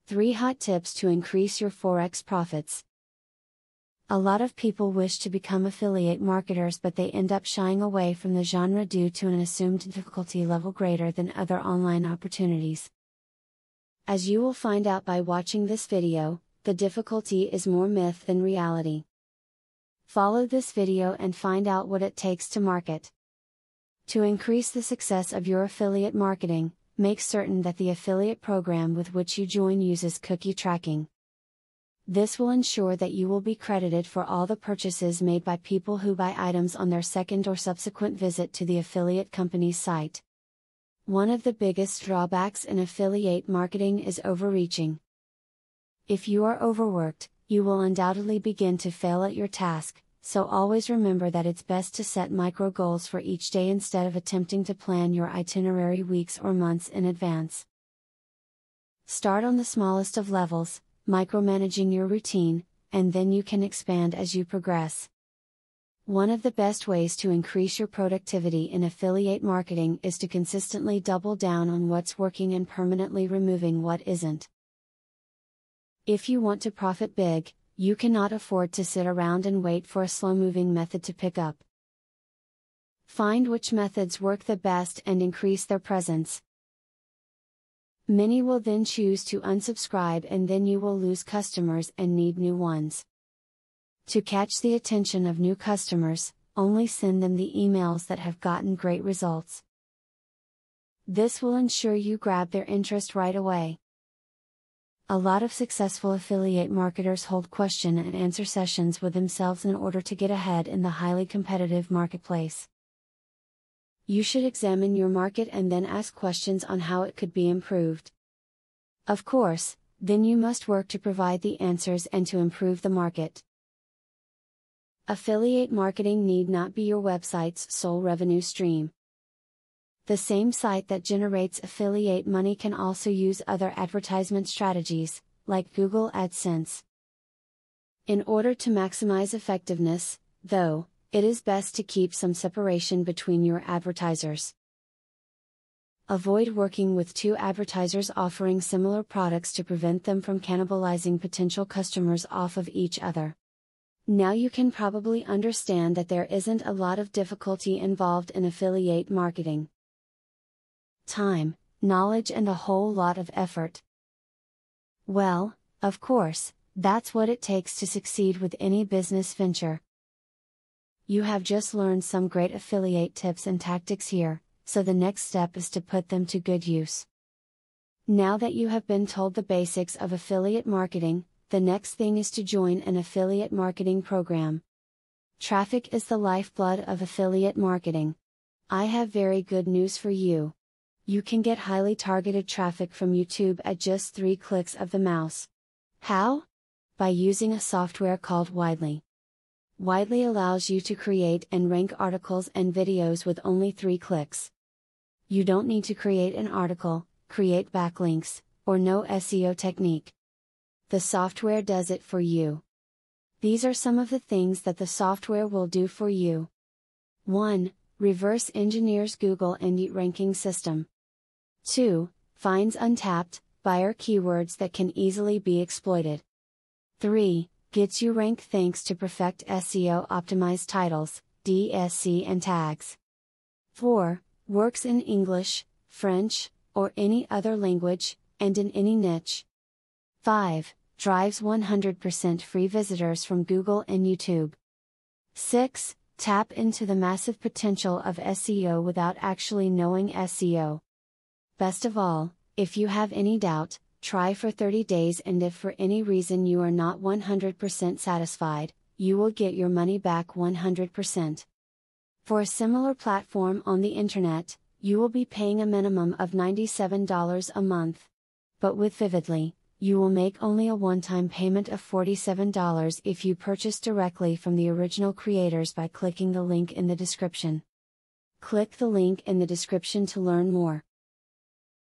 3 hot tips to increase your Forex profits. A lot of people wish to become affiliate marketers, but they end up shying away from the genre due to an assumed difficulty level greater than other online opportunities. As you will find out by watching this video, the difficulty is more myth than reality. Follow this video and find out what it takes to market. To increase the success of your affiliate marketing, make certain that the affiliate program with which you join uses cookie tracking. This will ensure that you will be credited for all the purchases made by people who buy items on their second or subsequent visit to the affiliate company's site. One of the biggest drawbacks in affiliate marketing is overreaching. If you are overworked, you will undoubtedly begin to fail at your task, so always remember that it's best to set micro goals for each day instead of attempting to plan your itinerary weeks or months in advance. Start on the smallest of levels, micromanaging your routine, and then you can expand as you progress. One of the best ways to increase your productivity in affiliate marketing is to consistently double down on what's working and permanently removing what isn't. If you want to profit big, you cannot afford to sit around and wait for a slow-moving method to pick up. Find which methods work the best and increase their presence. Many will then choose to unsubscribe, and then you will lose customers and need new ones. To catch the attention of new customers, only send them the emails that have gotten great results. This will ensure you grab their interest right away. A lot of successful affiliate marketers hold question and answer sessions with themselves in order to get ahead in the highly competitive marketplace. You should examine your market and then ask questions on how it could be improved. Of course, then you must work to provide the answers and to improve the market. Affiliate marketing need not be your website's sole revenue stream. The same site that generates affiliate money can also use other advertisement strategies, like Google AdSense. In order to maximize effectiveness, though, it is best to keep some separation between your advertisers. Avoid working with 2 advertisers offering similar products to prevent them from cannibalizing potential customers off of each other. Now you can probably understand that there isn't a lot of difficulty involved in affiliate marketing. Time, knowledge, and a whole lot of effort. Well, of course, that's what it takes to succeed with any business venture. You have just learned some great affiliate tips and tactics here, so the next step is to put them to good use. Now that you have been told the basics of affiliate marketing, the next thing is to join an affiliate marketing program. Traffic is the lifeblood of affiliate marketing. I have very good news for you. You can get highly targeted traffic from YouTube at just 3 clicks of the mouse. How? By using a software called Widely. Widely allows you to create and rank articles and videos with only 3 clicks. You don't need to create an article, create backlinks, or know SEO technique. The software does it for you. These are some of the things that the software will do for you. 1. Reverse engineers Google Indie ranking system. 2. Finds untapped buyer keywords that can easily be exploited. 3. Gets you ranked thanks to perfect SEO optimized titles, DSC and tags. 4. Works in English, French, or any other language, and in any niche. 5. Drives 100% free visitors from Google and YouTube. 6. Tap into the massive potential of SEO without actually knowing SEO. Best of all, if you have any doubt, try for 30 days, and if for any reason you are not 100% satisfied, you will get your money back 100%. For a similar platform on the internet, you will be paying a minimum of $97 a month. But with Vividly, you will make only a one-time payment of $47 if you purchase directly from the original creators by clicking the link in the description. Click the link in the description to learn more.